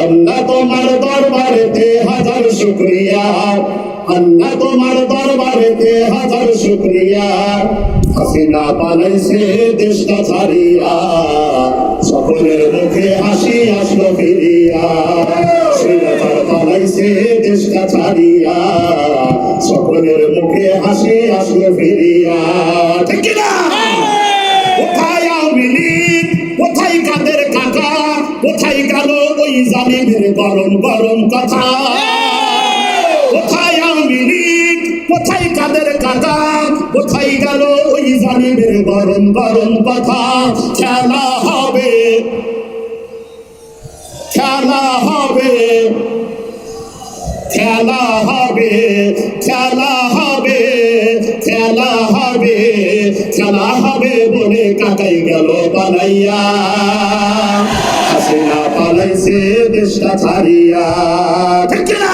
আল্লাহ তোমার দরবারেতে হাজার শুকরিয়া, আল্লাহ তোমার দরবারেতে হাজার শুকরিয়া। হাসিনা পালাইছে দেশটা ছাড়িয়া, সকলের মুখে হাসি আসলো ফিরিয়া। শ্রীলঙ্কার পালাইছে দেশটা ছাড়িয়া, সকলের মুখে হাসি আসলো ফিরিয়া। ঠিক না? কোথায় আওয়ামী লীগ, কোথায় কাদের কাকা, কোথায় গেল ওই জালিমের গরম গরম কথা? কোথায় আওয়ামী লীগ, কোথায় কাদের কাকা, কোথায় গেল ওই জালিমের গরম গরম কথা? খেলা হবে, খেলা হবে, খেলা হবে, খেলা হবে, খেলা হবে, খেলা হবে বলে কাকাই গেল পালাইয়া। হাসিনা পালাইছে দেশটা ছাড়িয়া। ঠিক না?